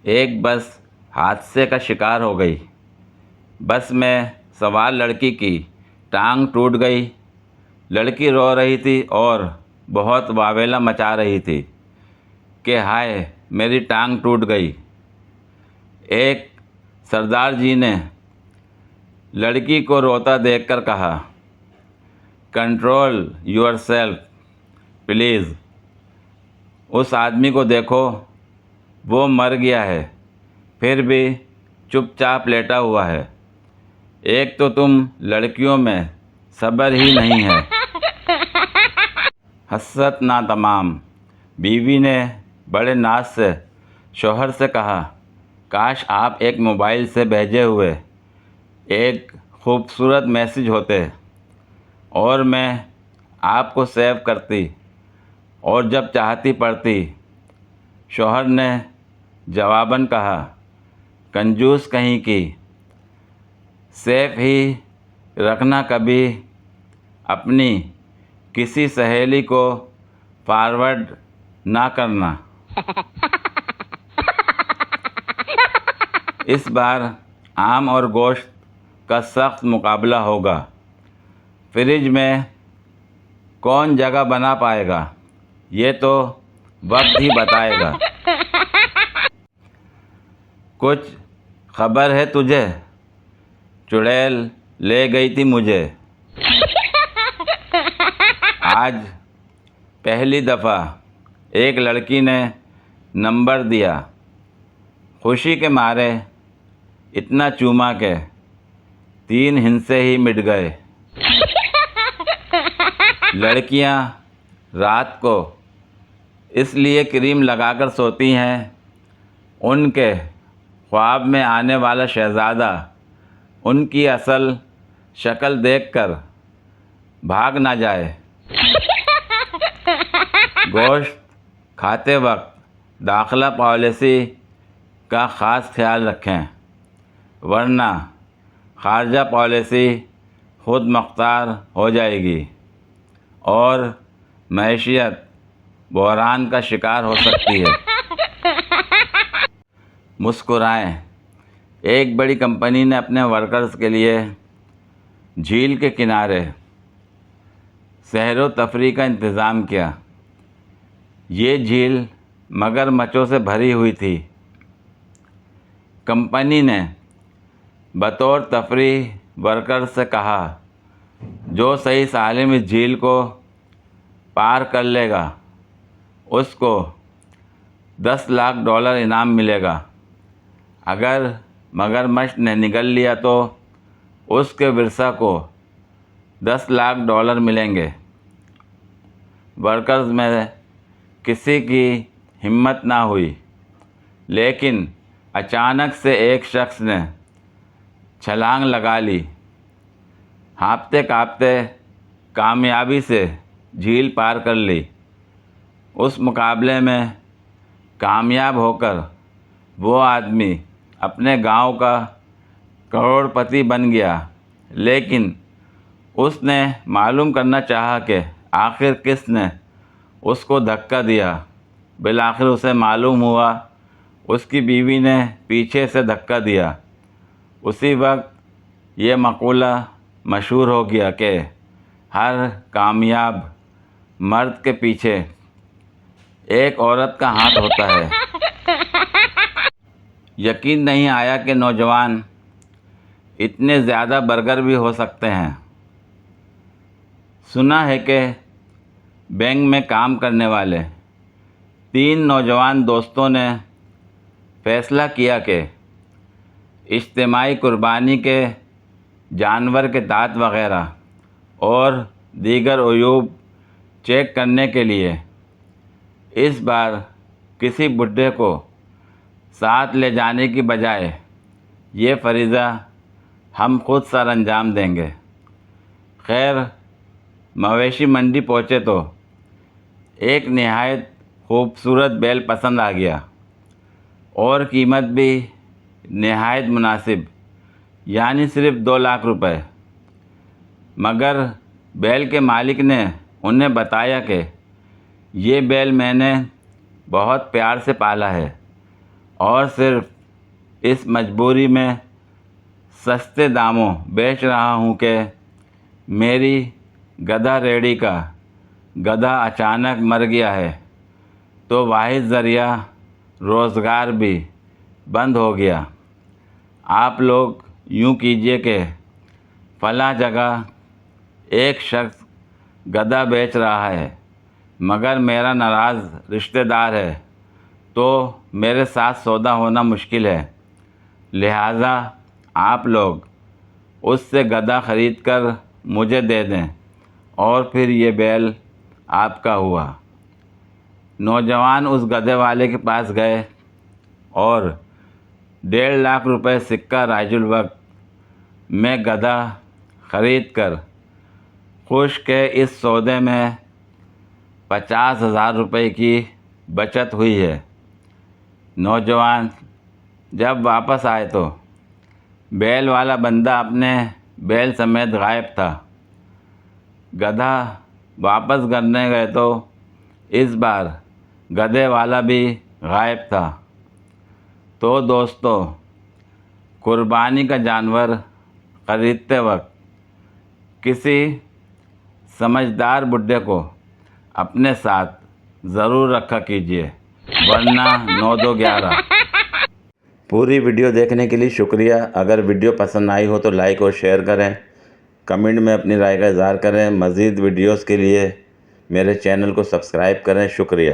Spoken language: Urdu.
ایک بس حادثے کا شکار ہو گئی۔ بس میں سوار لڑکی کی ٹانگ ٹوٹ گئی۔ لڑکی رو رہی تھی اور بہت واویلا مچا رہی تھی کہ ہائے میری ٹانگ ٹوٹ گئی۔ ایک سردار جی نے لڑکی کو روتا دیکھ کر کہا، کنٹرول یور سیلف پلیز۔ اس آدمی کو دیکھو، وہ مر گیا ہے پھر بھی چپ چاپ لیٹا ہوا ہے۔ ایک تو تم لڑکیوں میں صبر ہی نہیں ہے۔ حسرت ناتمام۔ بیوی نے بڑے ناز سے شوہر سے کہا، کاش آپ ایک موبائل سے بھیجے ہوئے ایک خوبصورت میسج ہوتے اور میں آپ کو سیو کرتی اور جب چاہتی پڑھتی۔ شوہر نے جواباً کہا، کنجوس کہیں کی، سیو ہی رکھنا، کبھی اپنی کسی سہیلی کو فارورڈ نہ کرنا۔ اس بار آم اور گوشت کا سخت مقابلہ ہوگا۔ فریج میں کون جگہ بنا پائے گا یہ تو وقت ہی بتائے گا۔ کچھ خبر ہے تجھے؟ چڑیل لے گئی تھی مجھے آج پہلی دفعہ۔ ایک لڑکی نے نمبر دیا، خوشی کے مارے اتنا چوما کہ 3 ہندسے ہی مٹ گئے۔ لڑکیاں رات کو اس لیے کریم لگا کر سوتی ہیں ان کے خواب میں آنے والا شہزادہ ان کی اصل شکل دیکھ کر بھاگ نہ جائے۔ گوشت کھاتے وقت داخلہ پالیسی کا خاص خیال رکھیں، ورنہ خارجہ پالیسی خود مختار ہو جائے گی اور معیشت بحران کا شکار ہو سکتی ہے۔ مسکرائیں۔ ایک بڑی کمپنی نے اپنے ورکرز کے لیے جھیل کے کنارے سیر و تفریح کا انتظام کیا۔ یہ جھیل مگرمچھوں سے بھری ہوئی تھی۔ کمپنی نے بطور تفریح ورکرز سے کہا، جو صحیح سالم اس جھیل کو پار کر لے گا اس کو $10 لاکھ انعام ملے گا۔ اگر مگرمچھ نے نگل لیا تو اس کے ورثاء کو $10 لاکھ ملیں گے۔ ورکرز میں کسی کی ہمت نہ ہوئی، لیکن اچانک سے ایک شخص نے چھلانگ لگا لی۔ ہانپتے کانپتے کامیابی سے جھیل پار کر لی۔ اس مقابلے میں کامیاب ہو کر وہ آدمی اپنے گاؤں کا کروڑ پتی بن گیا، لیکن اس نے معلوم کرنا چاہا کہ آخر کس نے اس کو دھکا دیا۔ بالآخر اسے معلوم ہوا اس کی بیوی نے پیچھے سے دھکا دیا۔ اسی وقت یہ مقولہ مشہور ہو گیا کہ ہر کامیاب مرد کے پیچھے ایک عورت کا ہاتھ ہوتا ہے۔ یقین نہیں آیا کہ نوجوان اتنے زیادہ برگر بھی ہو سکتے ہیں۔ سنا ہے کہ بینک میں کام کرنے والے 3 نوجوان دوستوں نے فیصلہ کیا کہ اجتماعی قربانی کے جانور کے دانت وغیرہ اور دیگر عیوب چیک کرنے کے لیے اس بار کسی بڈھے کو ساتھ لے جانے کی بجائے یہ فریضہ ہم خود سر انجام دیں گے۔ خیر، مویشی منڈی پہنچے تو ایک نہایت خوبصورت بیل پسند آ گیا اور قیمت بھی نہایت مناسب، یعنی صرف $2 لاکھ۔ مگر بیل کے مالک نے انہیں بتایا کہ یہ بیل میں نے بہت پیار سے پالا ہے اور صرف اس مجبوری میں سستے داموں بیچ رہا ہوں کہ میری گدھا ریڑھی کا گدھا اچانک مر گیا ہے تو واحد ذریعہ روزگار بھی بند ہو گیا۔ آپ لوگ یوں کیجئے کہ فلاں جگہ ایک شخص گدھا بیچ رہا ہے مگر میرا ناراض رشتہ دار ہے تو میرے ساتھ سودا ہونا مشکل ہے، لہٰذا آپ لوگ اس سے گدھا خرید کر مجھے دے دیں اور پھر یہ بیل آپ کا ہوا۔ نوجوان اس گدھے والے کے پاس گئے اور 1.5 لاکھ روپے سکہ رائج الوقت میں گدھا خرید کر خوش کہ اس سودے میں 50,000 روپے کی بچت ہوئی ہے۔ نوجوان جب واپس آئے تو بیل والا بندہ اپنے بیل سمیت غائب تھا۔ گدھا واپس کرنے گئے تو اس بار گدھے والا بھی غائب تھا۔ تو دوستو، قربانی کا جانور خریدتے وقت کسی سمجھدار بڈھے کو اپنے ساتھ ضرور رکھا کیجیے، ورنہ 9211۔ پوری ویڈیو دیکھنے کے لیے شکریہ۔ اگر ویڈیو پسند آئی ہو تو لائک اور شیئر کریں، کمنٹ میں اپنی رائے کا اظہار کریں۔ مزید ویڈیوز کے لیے میرے چینل کو سبسکرائب کریں۔ شکریہ۔